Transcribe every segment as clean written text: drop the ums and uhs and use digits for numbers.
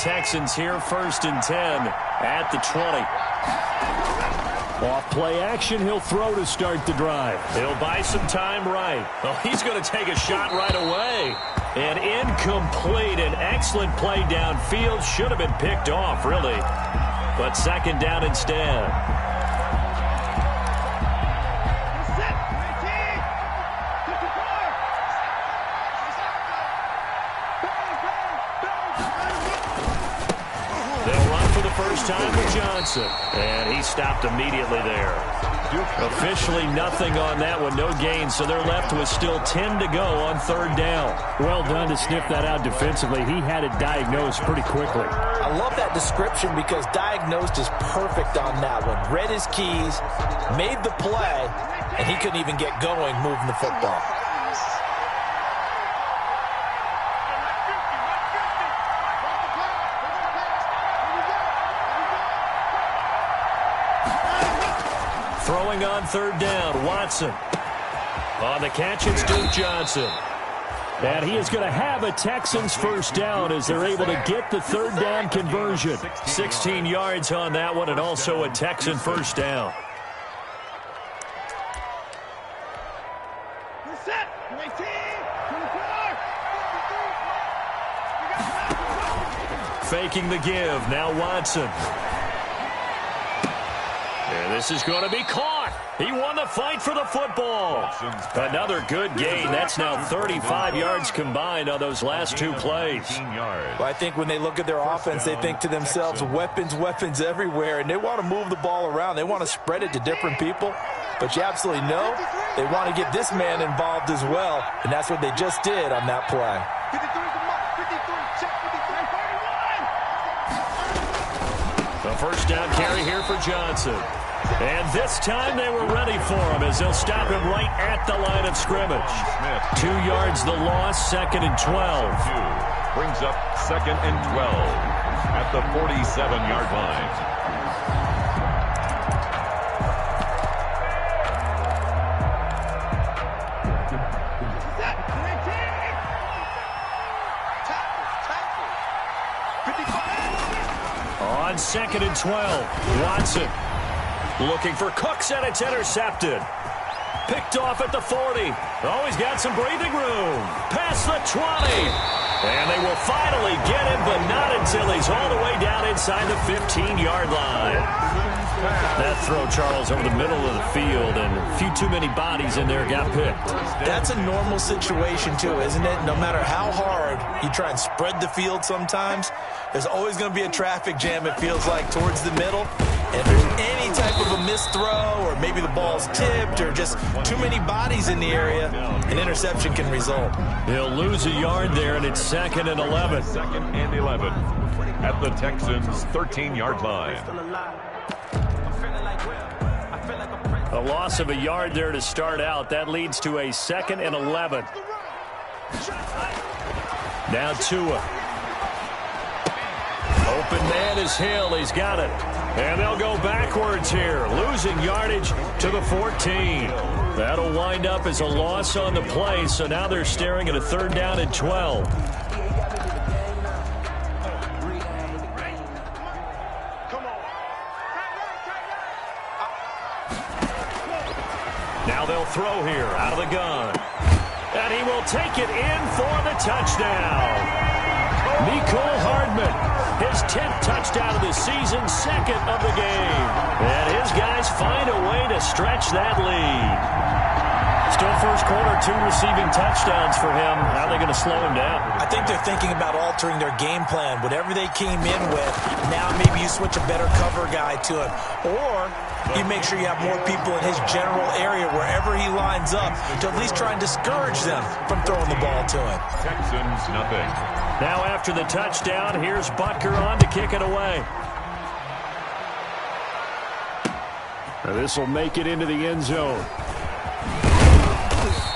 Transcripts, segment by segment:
Texans here, 1st and 10 at the 20. Off play action, he'll throw to start the drive. He'll buy some time right. Well, he's going to take a shot right away. And incomplete. An excellent play downfield. Should have been picked off, really. But 2nd down instead. They'll run for the first time with Johnson. And he stopped immediately there. Officially nothing on that one, no gain, so they're left with still 10 to go on 3rd down. Well done to sniff that out defensively. He had it diagnosed pretty quickly. I love that description because diagnosed is perfect on that one. Read his keys, made the play, and he couldn't even get going moving the football. Throwing on 3rd down, Watson. On the catch, it's Duke Johnson. And he is going to have a Texans first down as they're able to get the 3rd down conversion. 16 yards on that one and also a Texan first down. Faking the give, now Watson. And this is going to be caught. He won the fight for the football. Another good gain. That's now 35 yards combined on those last 2 plays. Well, I think when they look at their offense, they think to themselves, weapons, weapons everywhere, and they want to move the ball around. They want to spread it to different people. But you absolutely know they want to get this man involved as well, and that's what they just did on that play. The first down carry here for Johnson. And this time they were ready for him as they'll stop him right at the line of scrimmage. 2 yards the loss, 2nd and 12. Brings up 2nd and 12 at the 47-yard line. On 2nd and 12, Watson looking for Cooks, and it's intercepted. Picked off at the 40. Oh, he's got some breathing room. Past the 20. And they will finally get him, but not until he's all the way down inside the 15-yard line. That throw, Charles, over the middle of the field, and a few too many bodies in there got picked. That's a normal situation, too, isn't it? No matter how hard you try and spread the field sometimes, there's always going to be a traffic jam, it feels like, towards the middle. And if there's any type of a missed throw, or maybe the ball's tipped, or just too many bodies in the area, an interception can result. He'll lose a yard there, and it's 2nd and 11. 2nd and 11 at the Texans' 13-yard line. A loss of a yard there to start out. That leads to a 2nd and 11. Now Tua. Open man is Hill. He's got it. And they'll go backwards here, losing yardage to the 14. That'll wind up as a loss on the play, so now they're staring at a 3rd down and 12. Now they'll throw here out of the gun. And he will take it in for the touchdown. Mecole Hardman, his 10th touchdown of the season, 2nd of the game. And his guys find a way to stretch that lead. Still first quarter, 2 receiving touchdowns for him. How are they going to slow him down? I think they're thinking about altering their game plan. Whatever they came in with, now maybe you switch a better cover guy to him. Or you make sure you have more people in his general area wherever he lines up to at least try and discourage them from throwing the ball to him. Texans, nothing. Now after the touchdown, here's Butker on to kick it away. This will make it into the end zone.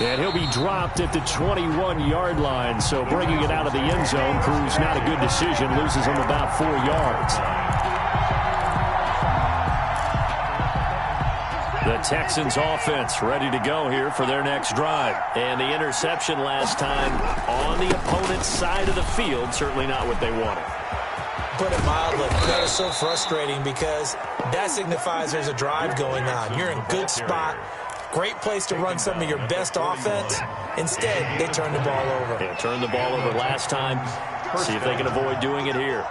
And he'll be dropped at the 21-yard line, so bringing it out of the end zone proves not a good decision, loses him about 4 yards. The Texans offense ready to go here for their next drive. And the interception last time on the opponent's side of the field, certainly not what they wanted. put it mildly. That is so frustrating because that signifies there's a drive going on. You're in good spot. Great place to run some of your best offense. Instead, they turn the ball over. Yeah, turned the ball over last time. See if they can avoid doing it here.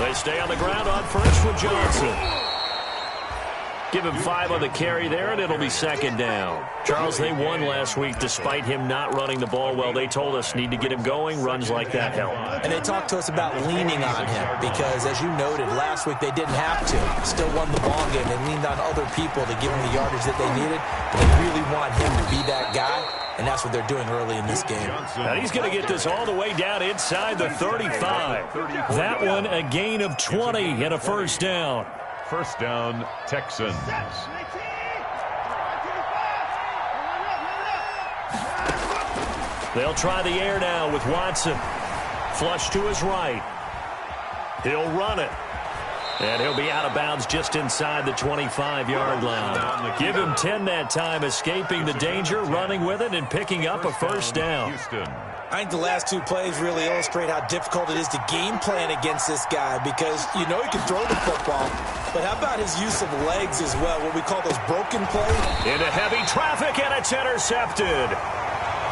They stay on the ground on first with Johnson. Give him 5 on the carry there, and it'll be second down. Charles, they won last week despite him not running the ball well. They told us need to get him going. Runs like that help. And they talked to us about leaning on him because, as you noted, last week they didn't have to. Still won the ball game. They leaned on other people to give him the yardage that they needed. But they really want him to be that guy, and that's what they're doing early in this game. Now he's going to get this all the way down inside the 35. That one a gain of 20 and a first down. First down, Texans. They'll try the air now with Watson. Flush to his right. He'll run it. And he'll be out of bounds just inside the 25-yard line. Give him 10 that time, escaping the danger, running with it, and picking up a first down. I think the last 2 plays really illustrate how difficult it is to game plan against this guy because you know he can throw the football, but how about his use of legs as well, what we call those broken plays? Into heavy traffic, and it's intercepted.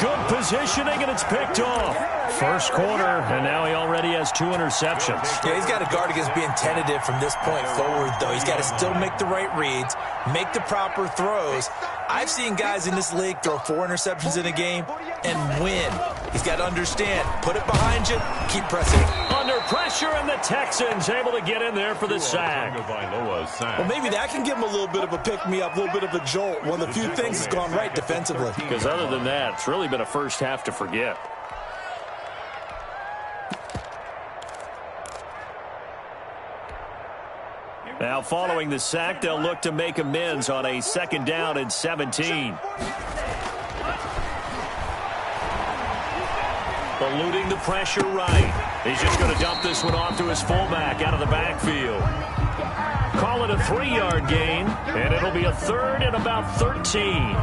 Good positioning, and it's picked off. First quarter, and now he already has 2 interceptions. Yeah, he's got to guard against being tentative from this point forward, though. He's got to still make the right reads, make the proper throws. I've seen guys in this league throw 4 interceptions in a game and win. He's got to understand, put it behind you, keep pressing. Under pressure, and the Texans able to get in there for the sack. Well, maybe that can give him a little bit of a pick-me-up, a little bit of a jolt. One of the few things that's gone right defensively. Because other than that, it's really been a first half to forget. Now, following the sack, they'll look to make amends on a second down and 17. Eluding the pressure right. He's just going to dump this one off to his fullback out of the backfield. Call it a 3-yard gain, and it'll be a third and about 13.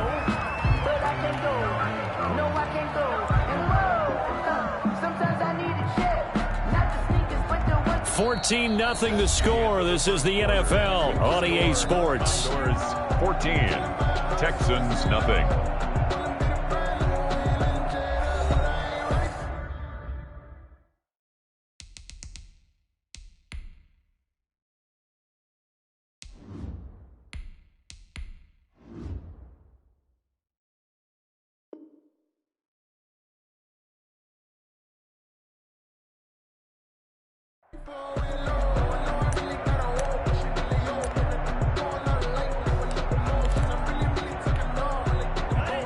14-0 the score. This is the NFL on EA Sports. 14, Texans nothing.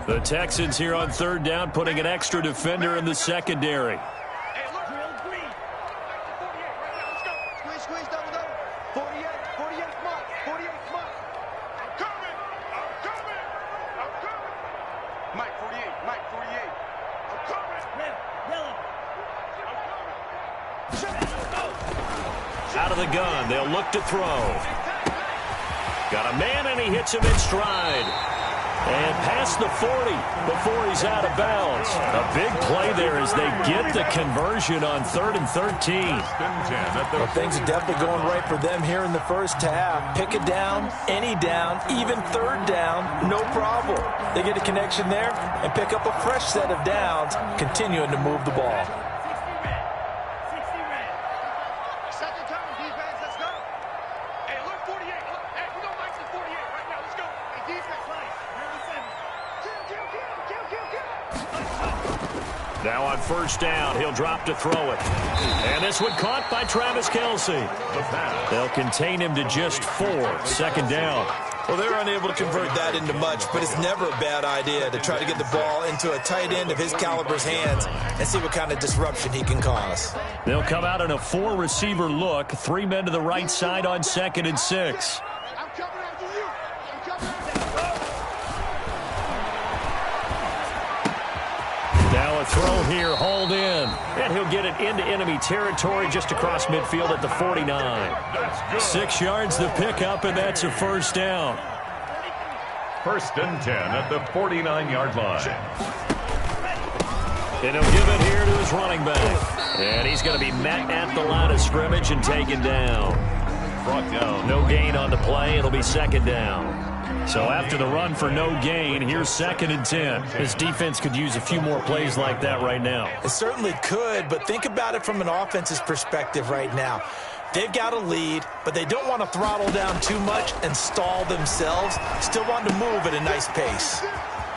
The Texans here on third down, putting an extra defender in the secondary. Out of the gun, they'll look to throw. Got a man, and he hits him in stride. And past the 40 before he's out of bounds. A big play there as they get the conversion on 3rd and 13. Well, things are definitely going right for them here in the first half. Pick a down, any down, even third down, no problem. They get a connection there and pick up a fresh set of downs, continuing to move the ball. Now on first down, he'll drop to throw it. And this one caught by Travis Kelce. They'll contain him to just 4. Second down. Well, they're unable to convert that into much, but it's never a bad idea to try to get the ball into a tight end of his caliber's hands and see what kind of disruption he can cause. They'll come out in a 4-receiver look. 3 men to the right side on 2nd and 6. Now a throw here, hauled in. And he'll get it into enemy territory just across midfield at the 49. 6 yards the pickup, and that's a first down. 1st and 10 at the 49-yard line. And he'll give it here to his running back. And he's going to be met at the line of scrimmage and taken down. Brought down. No gain on the play. It'll be second down. So after the run for no gain, here's 2nd and 10. This defense could use a few more plays like that right now. It certainly could, but think about it from an offense's perspective right now. They've got a lead, but they don't want to throttle down too much and stall themselves. Still want to move at a nice pace.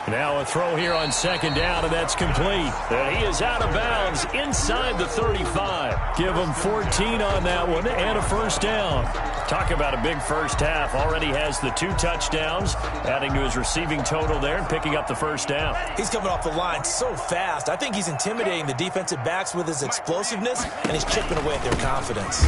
Now a throw here on 2nd down, and that's complete. And he is out of bounds inside the 35. Give him 14 on that one and a first down. Talk about a big first half. Already has the 2 touchdowns, adding to his receiving total there and picking up the first down. He's coming off the line so fast. I think he's intimidating the defensive backs with his explosiveness, and he's chipping away at their confidence.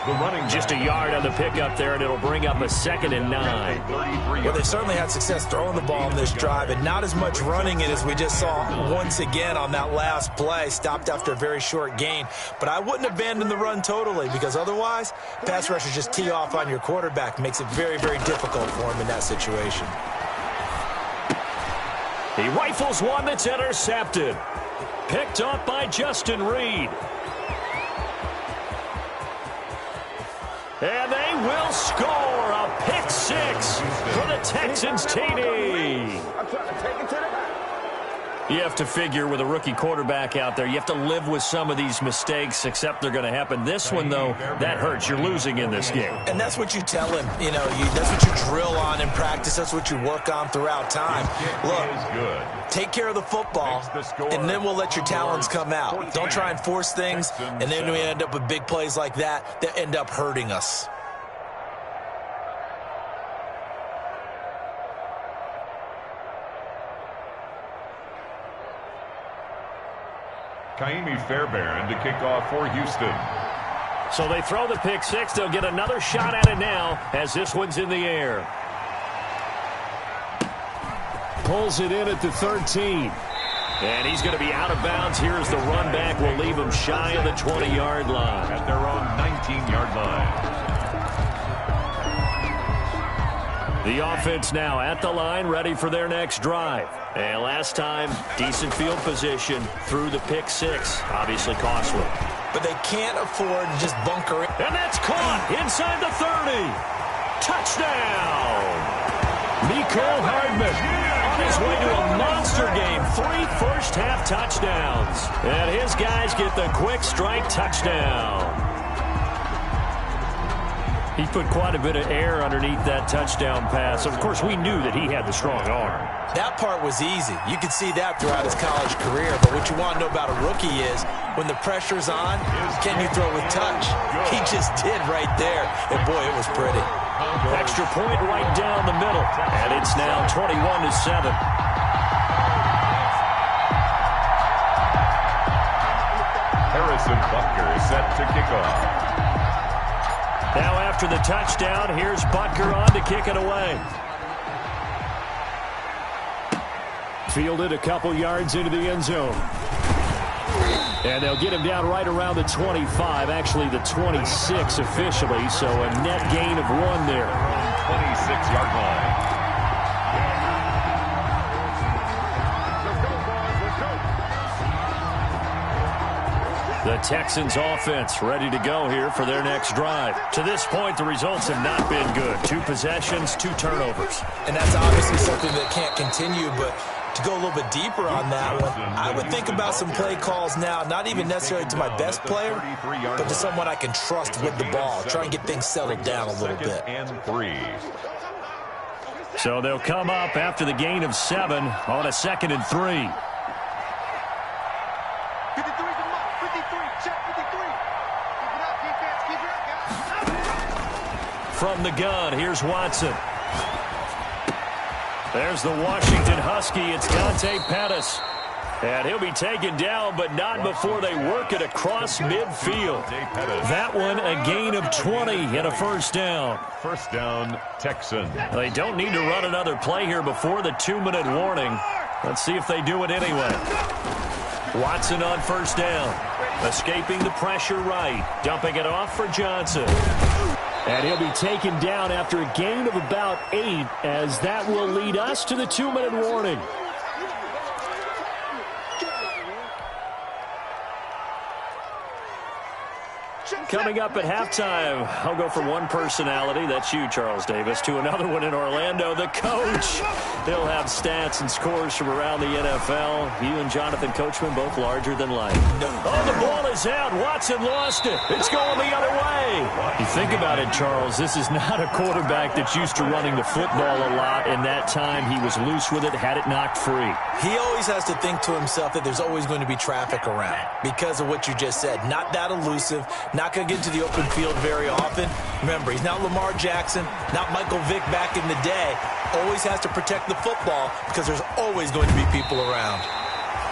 The running just a yard on the pickup there, and it'll bring up a 2nd and 9. Well, they certainly had success throwing the ball in this drive, and not as much running it as we just saw once again on that last play. Stopped after a very short gain. But I wouldn't abandon the run totally, because otherwise, pass rushers just tee off on your quarterback. Makes it very, very difficult for him in that situation. He rifles one that's intercepted. Picked up by Justin Reed. And they will score a pick 6 for the Texans TD. You have to figure with a rookie quarterback out there, you have to live with some of these mistakes, except they're going to happen. This one, though, that hurts. You're losing in this game. And that's what you tell him. You know, that's what you drill on in practice. That's what you work on throughout time. Look, take care of the football, and then we'll let your talents come out. Don't try and force things, and then we end up with big plays like that end up hurting us. Kaimi Fairbairn to kick off for Houston. So they throw the pick 6. They'll get another shot at it now as this one's in the air. Pulls it in at the 13. And he's going to be out of bounds. Here's the run back. Will leave him shy of the 20-yard line. At their own 19-yard line. The offense now at the line, ready for their next drive. And last time, decent field position through the pick 6. Obviously costly. But they can't afford to just bunker it. And that's caught inside the 30. Touchdown! Mecole Hardman on his way to a monster game. 3 first-half touchdowns. And his guys get the quick strike touchdown. He put quite a bit of air underneath that touchdown pass. Of course, we knew that he had the strong arm. That part was easy. You could see that throughout his college career. But what you want to know about a rookie is when the pressure's on, can you throw with touch? He just did right there. And, boy, it was pretty. Extra point right down the middle. And it's now 21-7. Harrison Butker is set to kick off. Now after the touchdown, here's Butker on to kick it away. Fielded a couple yards into the end zone. And they'll get him down right around the 25, actually the 26 officially, so a net gain of 1 there. 26-yard line. The Texans offense ready to go here for their next drive. To this point, the results have not been good. 2 possessions, 2 turnovers. And that's obviously something that can't continue, but to go a little bit deeper on that one, I would think about some play calls now, not even necessarily to my best player, but to someone I can trust with the ball. Try and get things settled down a little bit. So they'll come up after the gain of 7 on a 2nd and 3. From the gun, here's Watson. There's the Washington Husky. It's Dante Pettis. And he'll be taken down, but not before they work it across midfield. That one, a gain of 20 and a first down. First down, Texans. They don't need to run another play here before the 2-minute warning. Let's see if they do it anyway. Watson on first down. Escaping the pressure right. Dumping it off for Johnson. And he'll be taken down after a gain of about 8, as that will lead us to the 2-minute warning. Coming up at halftime, I'll go from one personality, that's you, Charles Davis, to another one in Orlando, the coach. He'll have stats and scores from around the NFL. You and Jonathan Coachman both larger than life. Oh, the ball is out. Watson lost it. It's going the other way. You think about it, Charles, this is not a quarterback that's used to running the football a lot, and that time he was loose with it, had it knocked free. He always has to think to himself that there's always going to be traffic around because of what you just said. Not that elusive, not going to get into the open field very often. Remember, he's not Lamar Jackson, not Michael Vick back in the day. Always has to protect the football because there's always going to be people around.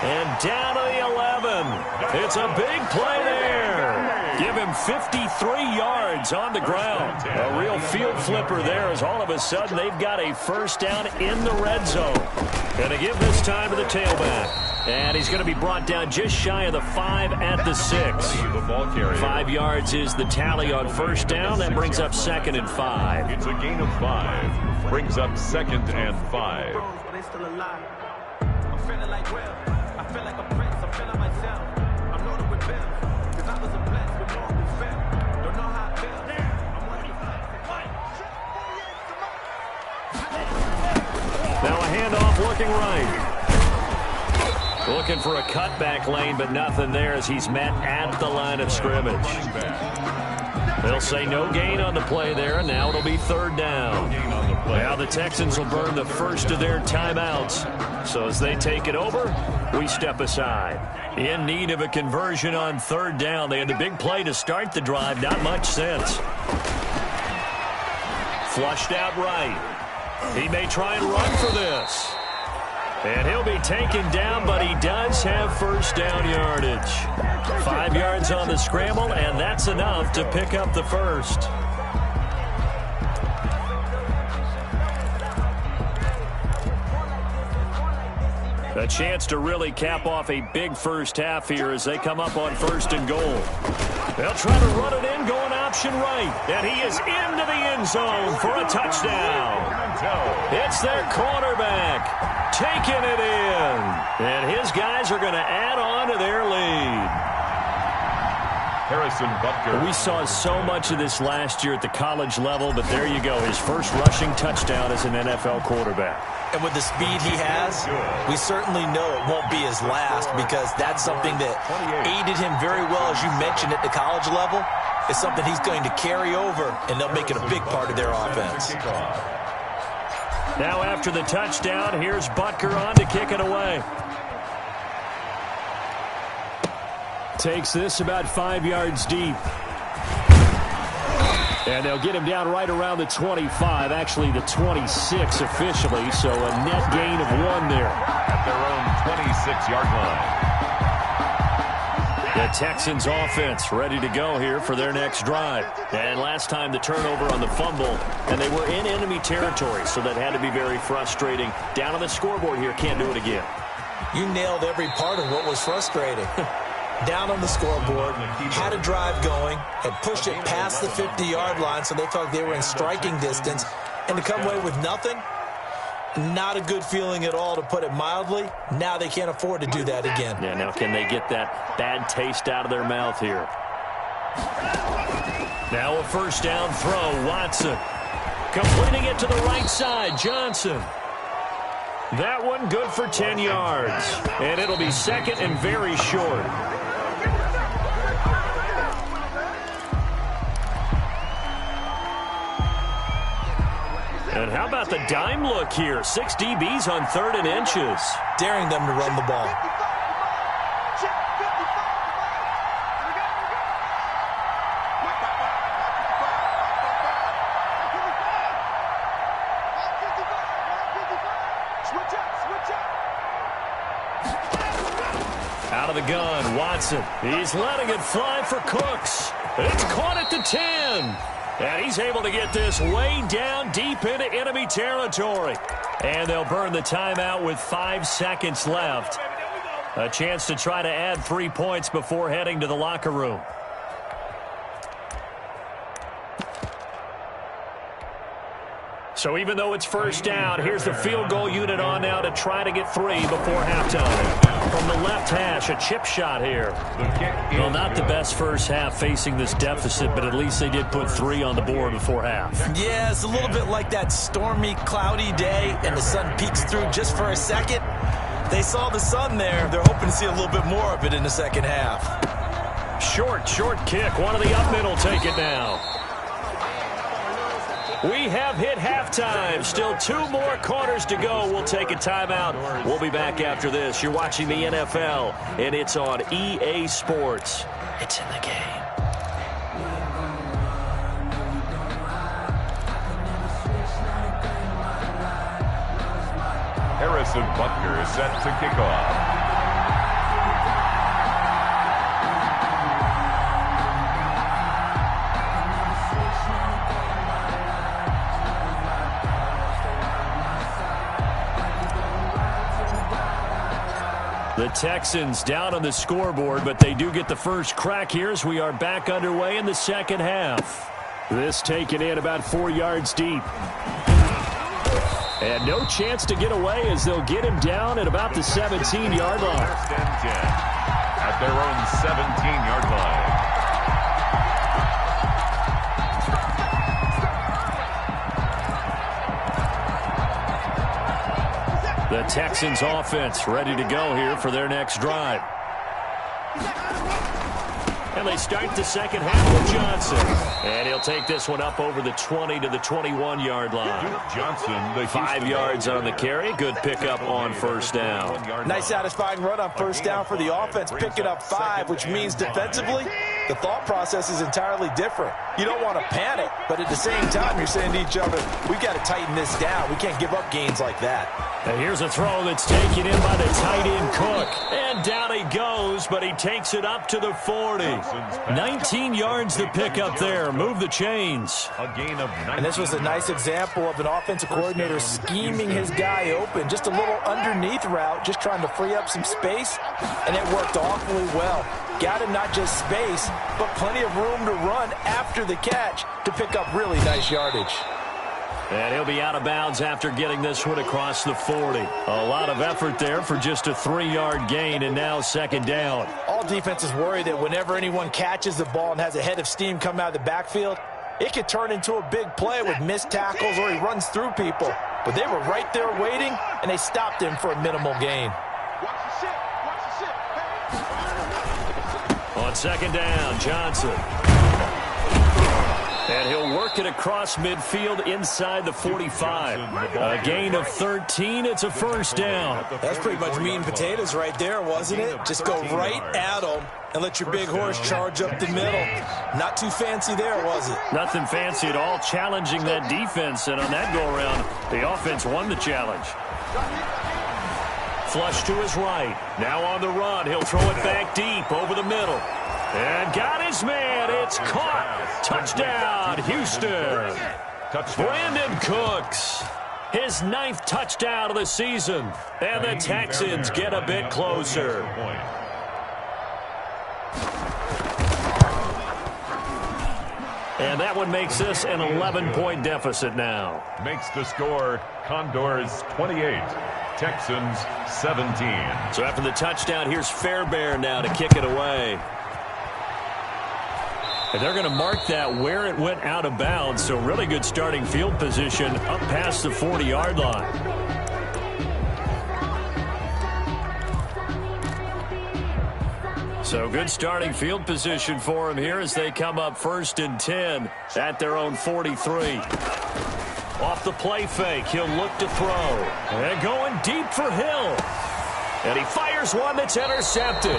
And down to the 11. It's a big play there. Give him 53 yards on the ground. A real field flipper there as all of a sudden they've got a first down in the red zone. Going to give this time to the tailback. And he's going to be brought down just shy of the 5 at the 6. 5 yards is the tally on first down. That brings up 2nd and 5. It's a gain of 5. Brings up 2nd and 5. Now a handoff looking right. Looking for a cutback lane, but nothing there as he's met at the line of scrimmage. They'll say no gain on the play there, and now it'll be 3rd down. Now the Texans will burn the first of their timeouts. So as they take it over, we step aside. In need of a conversion on 3rd down. They had the big play to start the drive. Not much sense. Flushed out right. He may try and run for this. And he'll be taken down, but he does have first down yardage. 5 yards on the scramble, and that's enough to pick up the first. A chance to really cap off a big first half here as they come up on 1st and goal. They'll try to run it in, going option right. And he is into the end zone for a touchdown. It's their quarterback taking it in. And his guys are going to add on to their lead. Harrison Butker. We saw so much of this last year at the college level, but there you go. His first rushing touchdown as an NFL quarterback. And with the speed he has, we certainly know it won't be his last because that's something that aided him very well, as you mentioned, at the college level. It's something he's going to carry over, and they'll make it a big part of their offense. Now after the touchdown, here's Butker on to kick it away. Takes this about 5 yards deep. And they'll get him down right around the 25, actually the 26 officially, so a net gain of 1 there. At their own 26-yard line. The Texans offense ready to go here for their next drive. And last time the turnover on the fumble, and they were in enemy territory, so that had to be very frustrating. Down on the scoreboard here, can't do it again. You nailed every part of what was frustrating. Down on the scoreboard, had a drive going, had pushed it past the 50-yard line, so they felt they were in striking distance. And to come away with nothing, not a good feeling at all, to put it mildly. Now they can't afford to do that again. Yeah, now can they get that bad taste out of their mouth here? Now a first down throw, Watson. Completing it to the right side, Johnson. That one good for 10 yards. And it'll be 2nd and very short. And how about the dime look here? 6 DBs on 3rd and inches. Daring them to run the ball. Out of the gun, Watson. He's letting it fly for Cooks. It's caught at the 10. And he's able to get this way down deep into enemy territory. And they'll burn the timeout with 5 seconds left. A chance to try to add 3 points before heading to the locker room. So even though it's first down, here's the field goal unit on now to try to get 3 before halftime. from the left hash, a chip shot here. Well, not the best first half facing this deficit, but at least they did put 3 on the board before half. Yeah, it's a little bit like that stormy, cloudy day, and the sun peeks through just for a second. They saw the sun there. They're hoping to see a little bit more of it in the second half. Short kick. One of the up mid will take it now. We have hit halftime. Still 2 more quarters to go. We'll take a timeout. We'll be back after this. You're watching the NFL, and it's on EA Sports. It's in the game. Harrison Butker is set to kick off. The Texans down on the scoreboard, but they do get the first crack here as we are back underway in the second half. This taken in about 4 yards deep. And no chance to get away as they'll get him down at about the 17-yard line. First and 10 at their own 17-yard line. The Texans offense ready to go here for their next drive. And they start the second half with Johnson. And he'll take this one up over the 20 to the 21-yard line. Johnson, the 5 yards on the carry. Good pickup on first down. Nice satisfying run on first down for the offense. Picking up 5, which means defensively, the thought process is entirely different. You don't want to panic, but at the same time, you're saying to each other, we've got to tighten this down. We can't give up gains like that. And here's a throw that's taken in by the tight end Cook. And down he goes, but he takes it up to the 40. 19 yards to pick up there. Move the chains. A gain of 19. And this was a nice example of an offensive coordinator scheming his guy open. Just a little underneath route, just trying to free up some space. And it worked awfully well. Got him not just space, but plenty of room to run after the catch to pick up really nice yardage. And he'll be out of bounds after getting this one across the 40. A lot of effort there for just a 3-yard gain, and now second down. All defenses worry that whenever anyone catches the ball and has a head of steam come out of the backfield, it could turn into a big play with missed tackles or he runs through people. But they were right there waiting, and they stopped him for a minimal gain. On second down, Johnson. And he'll work it across midfield inside the 45. A gain of 13. It's a first down. That's pretty much meat and potatoes right there, wasn't it? Just go right at them and let your big horse charge up the middle. Not too fancy there, was it? Nothing fancy at all. Challenging that defense. And on that go-around, the offense won the challenge. Flush to his right. Now on the run. He'll throw it back deep over the middle. And got his man. It's caught. Touchdown, Houston. Brandon Cooks. His 9th touchdown of the season. And the Texans get a bit closer. And that one makes this an 11-point deficit now. Makes the score Condors 28. Texans 17. So after the touchdown, here's Fairbairn now to kick it away. And they're going to mark that where it went out of bounds. So really good starting field position up past the 40-yard line. So good starting field position for him here as they come up 1st and 10 at their own 43. Off the play fake, he'll look to throw. And going deep for Hill. And he fires one that's intercepted.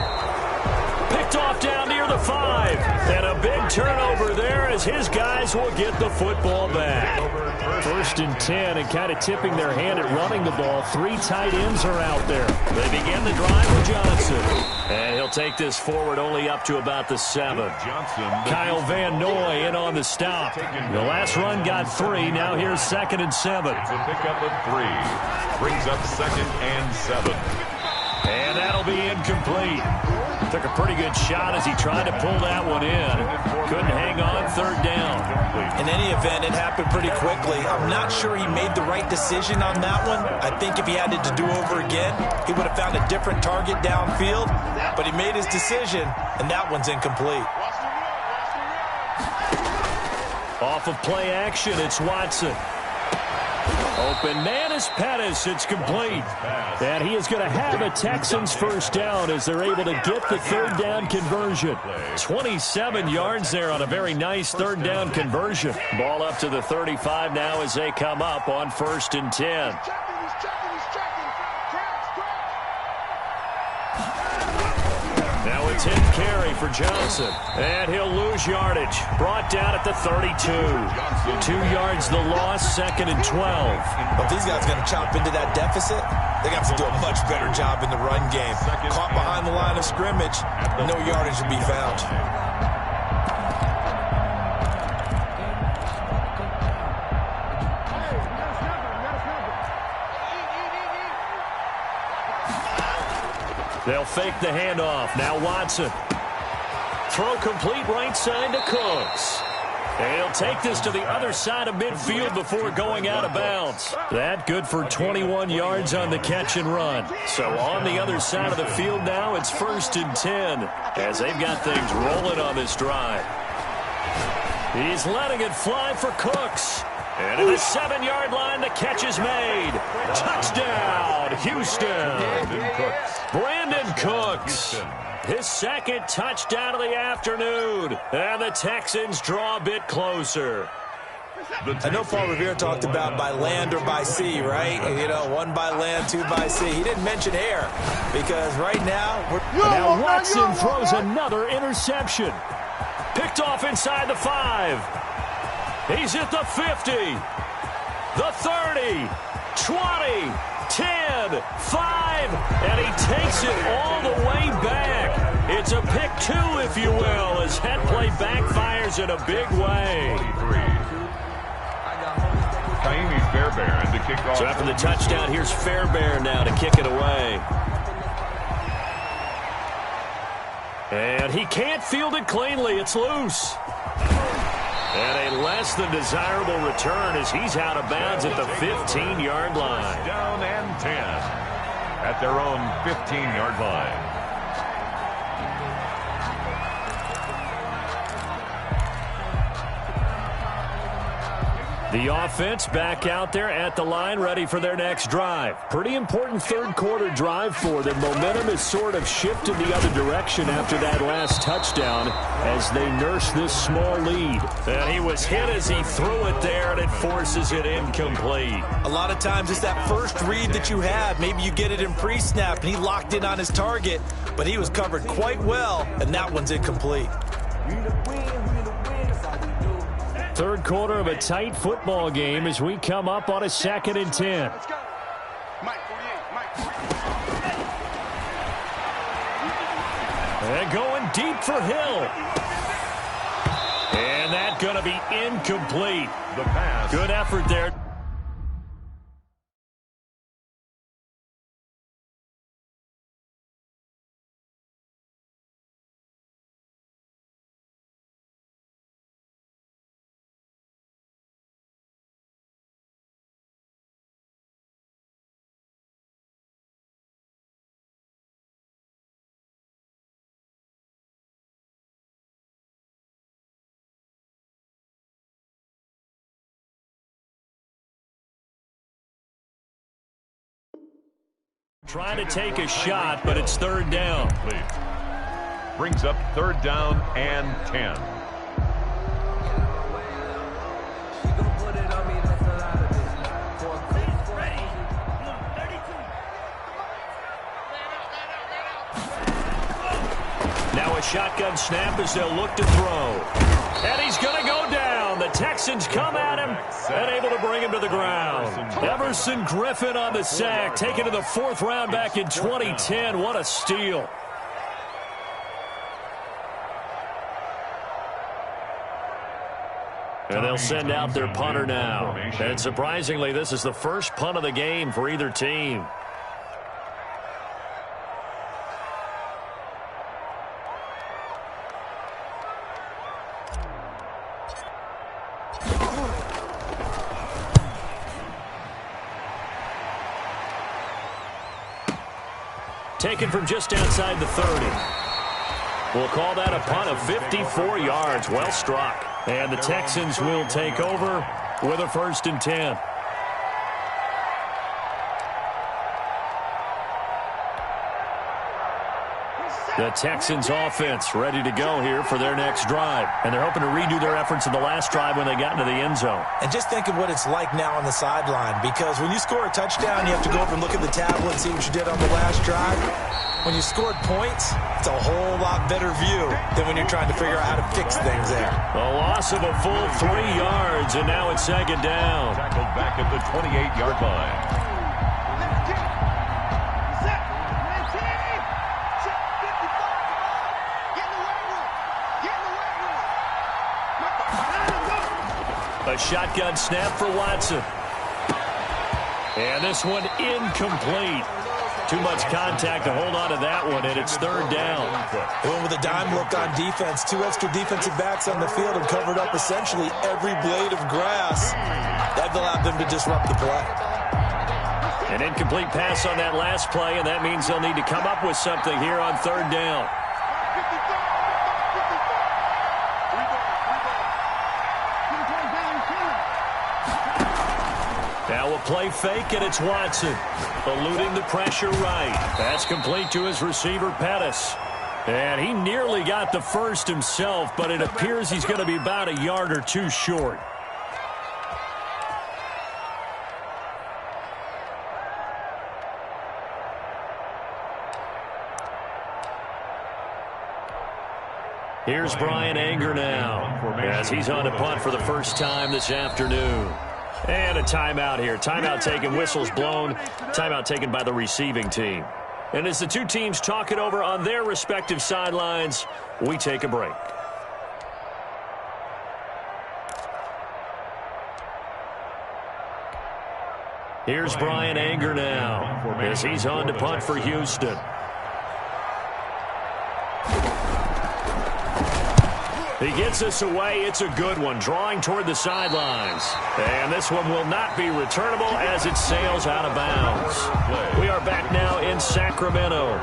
Picked off down near the 5. And a big turnover there as his guys will get the football back. 1st and 10 and kind of tipping their hand at running the ball. 3 tight ends are out there. They begin the drive with Johnson. And he'll take this forward only up to about the 7. Kyle Van Noy in on the stop. The last run got 3. Now here's 2nd and 7. It's a pickup of 3. Brings up 2nd and 7. And that'll That'll be incomplete. Took a pretty good shot as he tried to pull that one in. Couldn't hang on third down. In any event, it happened pretty quickly. I'm not sure he made the right decision on that one. I think if he had it to do over again, he would have found a different target downfield. But he made his decision, and that one's incomplete. Off of play action, it's Watson. Open man is Pettis. It's complete. And he is going to have a Texans first down as they're able to get the third down conversion. 27 yards there on a very nice third down conversion. Ball up to the 35 now as they come up on 1st and 10. Now it's in carry for Johnson. And he'll lose yardage. Brought down at the 32. 2 yards the loss, 2nd and 12. If these guys are going to chop into that deficit, they're going to have to do a much better job in the run game. Caught behind the line of scrimmage, no yardage will be found. They'll fake the handoff. Now Watson. Throw complete right side to Cooks. And he'll take this to the other side of midfield before going out of bounds. That good for 21 yards on the catch and run. So on the other side of the field now, it's 1st and 10 as they've got things rolling on this drive. He's letting it fly for Cooks. And at the 7-yard line, the catch is made. Touchdown, Houston. Brandon Cooks. His 2nd touchdown of the afternoon. And the Texans draw a bit closer. I know Paul Revere talked about by land or by sea, right? You know, 1 by land, 2 by sea. He didn't mention air because right now now Watson throws another interception. Picked off inside the 5. He's at the 50, the 30, 20, 10, 5, and he takes it all the way back. It's a pick 2, if you will, as that play backfires in a big way. Fairbairn to kick off. So after the touchdown, here's Fairbairn now to kick it away. And he can't field it cleanly. It's loose. And a less than desirable return as he's out of bounds at the 15-yard line. Down and 10 at their own 15-yard line. The offense back out there at the line, ready for their next drive. Pretty important third-quarter drive for them. Momentum has sort of shifted the other direction after that last touchdown as they nurse this small lead. And he was hit as he threw it there, and it forces it incomplete. a lot of times it's that first read that you have. Maybe you get it in pre-snap, and he locked in on his target, but he was covered quite well, and that one's incomplete. Third quarter of a tight football game as we come up on a 2nd and 10. And going deep for Hill. And that's going to be incomplete. The pass. Good effort there. Trying to take a shot, but it's third down. Brings up third down and 10. Now a shotgun snap as they'll look to throw. And he's going to go down. The Texans come at him and able to bring him to the ground. Everson Griffin on the sack, taken to the 4th round back in 2010. What a steal. And they'll send out their punter now. And surprisingly, this is the first punt of the game for either team. taken from just outside the 30. We'll call that a punt of 54 yards. Well struck. And the Texans will take over with a 1st and 10. The Texans offense ready to go here for their next drive. And they're hoping to redo their efforts in the last drive when they got into the end zone. And just think of what it's like now on the sideline, because when you score a touchdown, you have to go over and look at the tablet and see what you did on the last drive. When you scored points, it's a whole lot better view than when you're trying to figure out how to fix things there. A loss of a full 3 yards, and now it's 2nd down. Tackled back at the 28-yard line. A shotgun snap for Watson. And this one incomplete. Too much contact to hold on to that one, and it's 3rd down. They went with a dime look on defense. 2 extra defensive backs on the field and covered up essentially every blade of grass. That allowed them to disrupt the play. An incomplete pass on that last play, and that means they'll need to come up with something here on 3rd down. Now a play fake, and it's Watson. Eluding the pressure right. That's complete to his receiver, Pettis. And he nearly got the first himself, but it appears he's going to be about a yard or 2 short. Here's Brian Anger now, as he's on to punt for the first time this afternoon. And a timeout here. Timeout taken, whistles blown. Timeout taken by the receiving team. And as the two teams talk it over on their respective sidelines, we take a break. Here's Brian Anger now, as he's on to punt for Houston. He gets us away. It's a good one, drawing toward the sidelines. And this one will not be returnable as it sails out of bounds. We are back now in Sacramento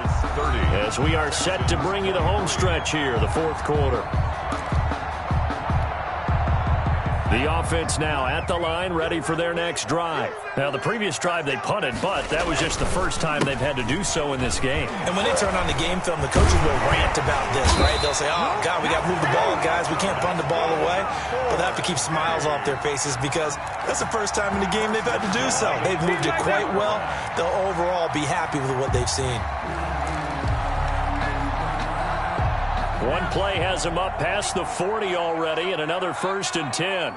as we are set to bring you the home stretch here, the 4th quarter. The offense now at the line, ready for their next drive. Now, the previous drive they punted, but that was just the first time they've had to do so in this game. And when they turn on the game film, the coaches will rant about this, right? They'll say, oh, God, we got to move the ball, guys. We can't punt the ball away. But they have to keep smiles off their faces because that's the first time in the game they've had to do so. They've moved it quite well. They'll overall be happy with what they've seen. One play has him up past the 40 already, and another 1st and 10.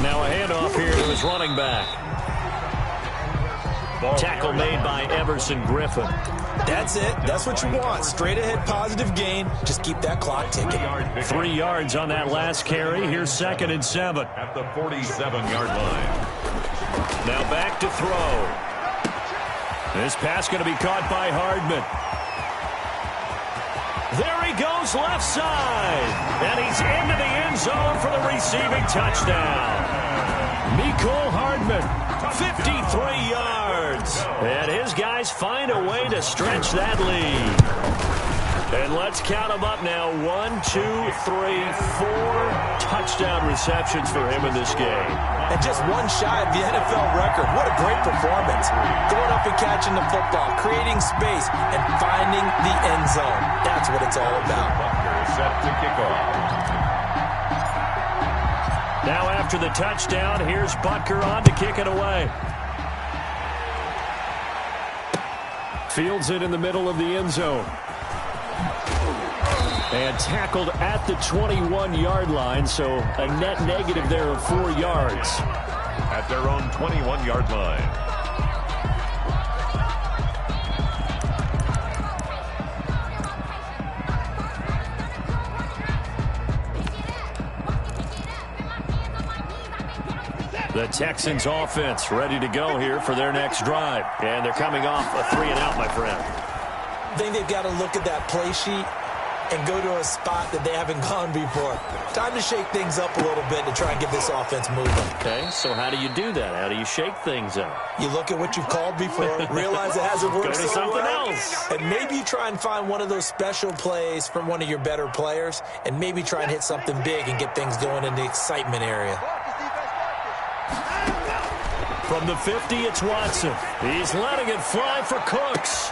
Now a handoff here to his running back. Tackle made by Everson Griffin. That's it. That's what you want. Straight ahead positive gain. Just keep that clock ticking. 3 yards on that last carry. Here's 2nd and 7. At the 47-yard line. Now back to throw. This pass going to be caught by Hardman. There he goes left side. And he's into the end zone for the receiving touchdown. Mecole Hardman, 53 yards. And his guys find a way to stretch that lead. And let's count them up now. 1, 2, 3, 4 touchdown receptions for him in this game. And just one shy of the NFL record. What a great performance. Going up and catching the football, creating space, and finding the end zone. That's what it's all about. Set to kick off. Now after the touchdown, here's Butker on to kick it away. Fields it in the middle of the end zone. And tackled at the 21-yard line, so a net negative there of 4 yards. At their own 21-yard line. The Texans offense ready to go here for their next drive. And they're coming off a 3-and-out, my friend. I think they've got to look at that play sheet and go to a spot that they haven't gone before. Time to shake things up a little bit to try and get this offense moving. Okay, so how do you do that? How do you shake things up? You look at what you've called before, realize it hasn't worked Go to so something well, else. and maybe you try and find one of those special plays from one of your better players, and maybe try and hit something big and get things going in the excitement area. From the 50, it's Watson. He's letting it fly for Cooks.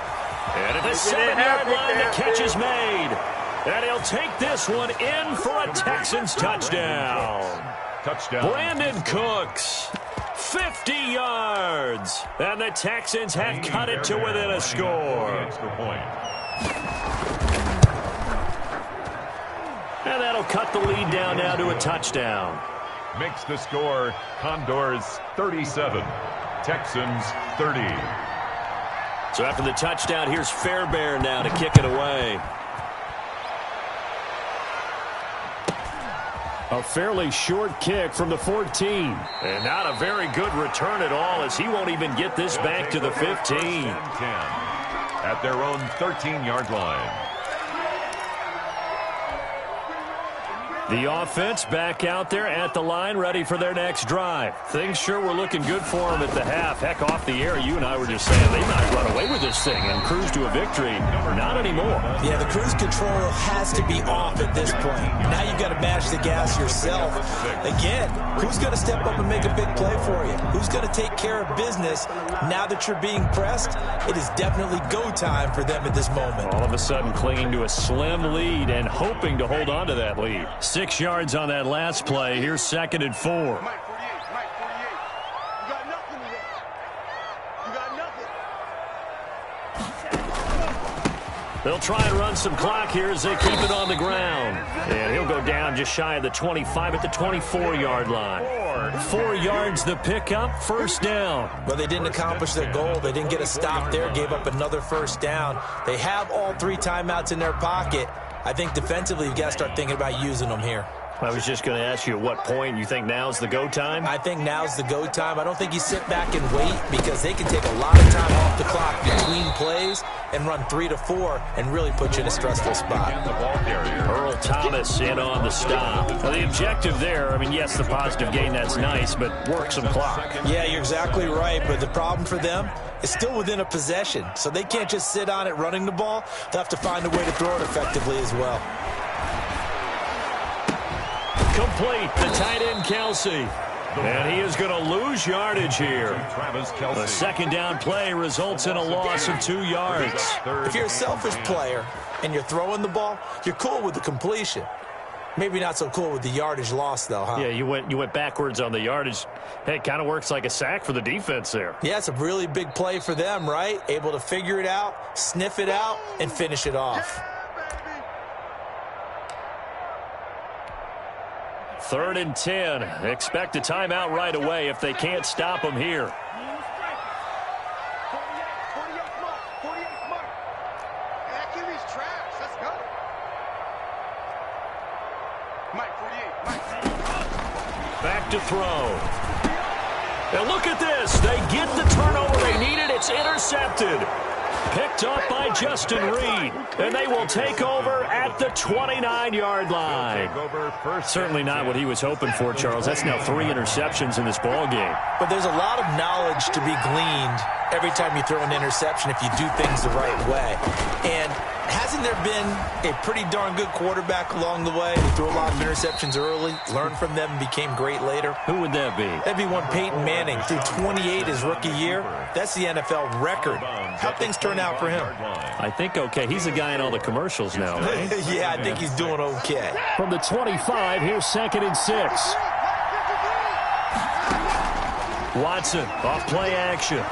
And at the 7-yard line, the catch is made. And he'll take this one in for a Texans touchdown. Brandon Cooks, 50 yards. And the Texans have cut it to within a score. And that'll cut the lead down now to a touchdown. Makes the score Condors 37, Texans 30. So after the touchdown, here's Fairbairn now to kick it away. A fairly short kick from the 14. And not a very good return at all, as he won't even get this back to the 15. 10 at their own 13-yard line. The offense back out there at the line, ready for their next drive. Things sure were looking good for them at the half. Heck, off the air, you and I were just saying they might run away with this thing and cruise to a victory. Not anymore. Yeah, the cruise control has to be off at this point. Now you've got to mash the gas yourself. Again, who's going to step up and make a big play for you? Who's going to take care of business now that you're being pressed? It is definitely go time for them at this moment. All of a sudden clinging to a slim lead and hoping to hold on to that lead. 6 yards on that last play. Here's 2nd and 4. Mike 48, Mike 48. You got nothing today. You got nothing. They'll try and run some clock here as they keep it on the ground. And he'll go down just shy of the 25 at the 24-yard line. 4 yards the pickup, first down. Well, they didn't accomplish their goal. They didn't get a stop there, gave up another first down. They have all 3 timeouts in their pocket. I think defensively, you've got to start thinking about using them here. I was just going to ask you at what point you think now's the go time? I think now's the go time. I don't think you sit back and wait because they can take a lot of time off the clock between plays and run 3 to 4 and really put you in a stressful spot. Earl Thomas in on the stop. Well, the objective there, I mean, yes, the positive gain, that's nice, but work some clock. Yeah, you're exactly right, but the problem for them is still within a possession, so they can't just sit on it running the ball. They'll have to find a way to throw it effectively as well. Complete, the tight end Kelsey. And he is going to lose yardage here. The second down play results in a loss of 2 yards. If you're a selfish player and you're throwing the ball, you're cool with the completion. Maybe not so cool with the yardage loss, though, huh? Yeah, you went backwards on the yardage. Hey, it kind of works like a sack for the defense there. Yeah, it's a really big play for them, right? Able to figure it out, sniff it out, and finish it off. 3rd and 10. Expect a timeout right away if they can't stop them here. 48 mark. 48 mark. That QB's trash. Let's go. Mike 48. Mike. Back to throw. And look at this. They get the turnover they needed. It's intercepted. Picked up by Justin Reed. And they will take over at the 29-yard line. Certainly not what he was hoping for, Charles. That's now 3 interceptions in this ball game. But there's a lot of knowledge to be gleaned every time you throw an interception if you do things the right way. And hasn't there been a pretty darn good quarterback along the way who threw a lot of interceptions early, learned from them, and became great later? Who would that be? That'd be one Peyton Manning. Threw 28 his rookie year. That's the NFL record. How'd things turn out for him? I think okay. He's a guy in all the commercials now, right? Yeah, I think he's doing okay. From the 25, here's 2nd and 6. Watson off play action.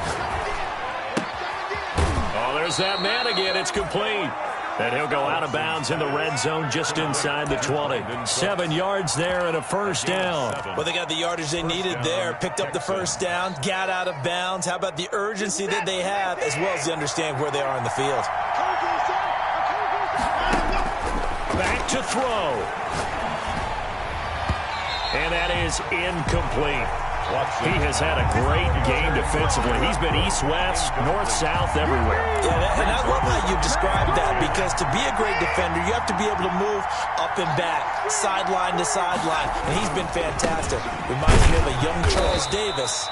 Oh, there's that man again. It's complete. And he'll go out of bounds in the red zone just inside the 20. 7 yards there and a first down. Well, they got the yardage they needed there, picked up the first down, got out of bounds. How about the urgency that they have as well as they understand where they are in the field? Back to throw. And that is incomplete. He has had a great game defensively. He's been east-west, north-south, everywhere. Yeah, and I love how you described that, because to be a great defender, you have to be able to move up and back, sideline to sideline, and he's been fantastic. Reminds me of a young Charles Davis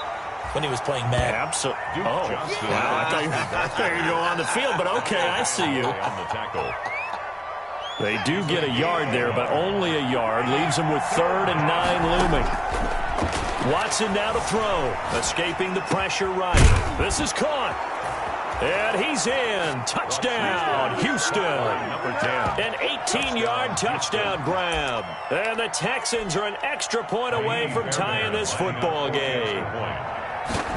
when he was playing Madden. Absolutely. Oh, wow. I thought you were on the field, but okay, I see you. On the tackle. They do get a yard there, but only a yard. Leaves them with 3rd and 9 looming. Watson now to throw. Escaping the pressure right. This is caught. And he's in. Touchdown, Houston. Number 10. An 18-yard touchdown grab. And the Texans are an extra point away from tying this football game.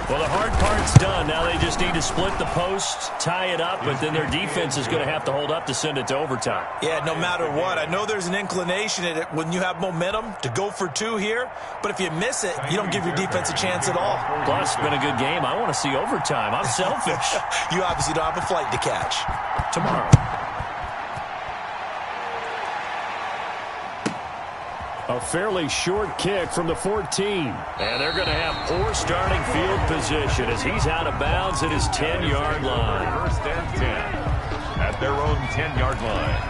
Well, the hard part's done. Now they just need to split the posts, tie it up, but then their defense is going to have to hold up to send it to overtime. Yeah, no matter what. I know there's an inclination in it when you have momentum to go for 2 here, but if you miss it, you don't give your defense a chance at all. Plus, it's been a good game. I want to see overtime. I'm selfish. You obviously don't have a flight to catch. Tomorrow. A fairly short kick from the 14. And they're going to have poor starting field position as he's out of bounds at his 10-yard line. 1st and 10 at their own 10-yard line.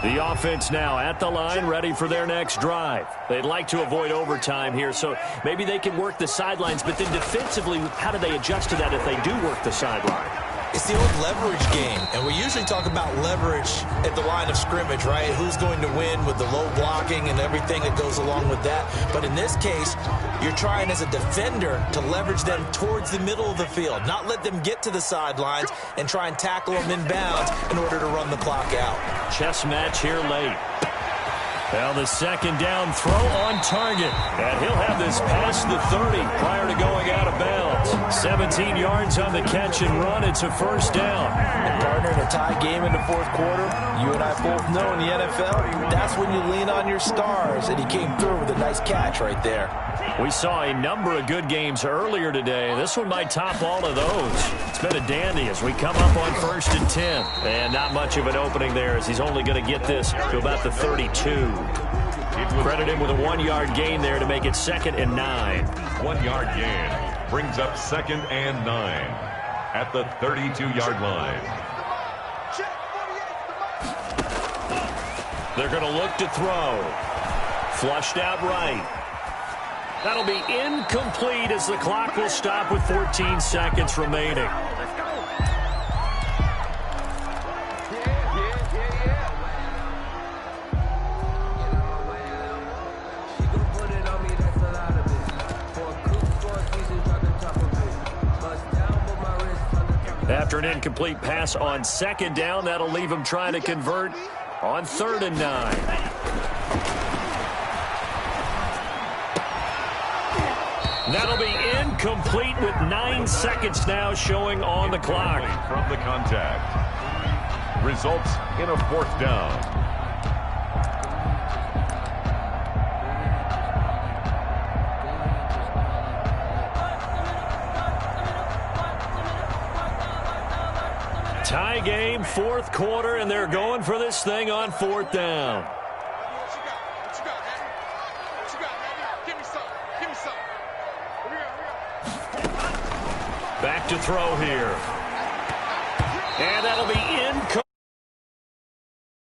The offense now at the line, ready for their next drive. They'd like to avoid overtime here, so maybe they can work the sidelines, but then defensively, how do they adjust to that if they do work the sideline? It's the old leverage game, and we usually talk about leverage at the line of scrimmage, right? Who's going to win with the low blocking and everything that goes along with that. But in this case, you're trying as a defender to leverage them towards the middle of the field, not let them get to the sidelines and try and tackle them in bounds in order to run the clock out. Chess match here late. Well, the 2nd down throw on target. And he'll have this past the 30 prior to going out of bounds. 17 yards on the catch and run. It's a 1st down. And partner, in a tie game in the 4th quarter, you and I both know in the NFL, that's when you lean on your stars. And he came through with a nice catch right there. We saw a number of good games earlier today. This one might top all of those. It's been a dandy as we come up on 1st and 10. And not much of an opening there as he's only going to get this to about the 32. Credit him with a 1-yard gain there to make it 2nd and 9. 1-yard gain brings up 2nd and 9 at the 32-yard line. They're going to look to throw. Flushed out right. That'll be incomplete as the clock will stop with 14 seconds remaining. After an incomplete pass on 2nd down, that'll leave him trying to convert on 3rd and 9. That'll be incomplete with 9 seconds now showing on the clock. From the contact. Results in a 4th down. Tie game, 4th quarter, and they're going for this thing on 4th down. Back to throw here. And that'll be incomplete.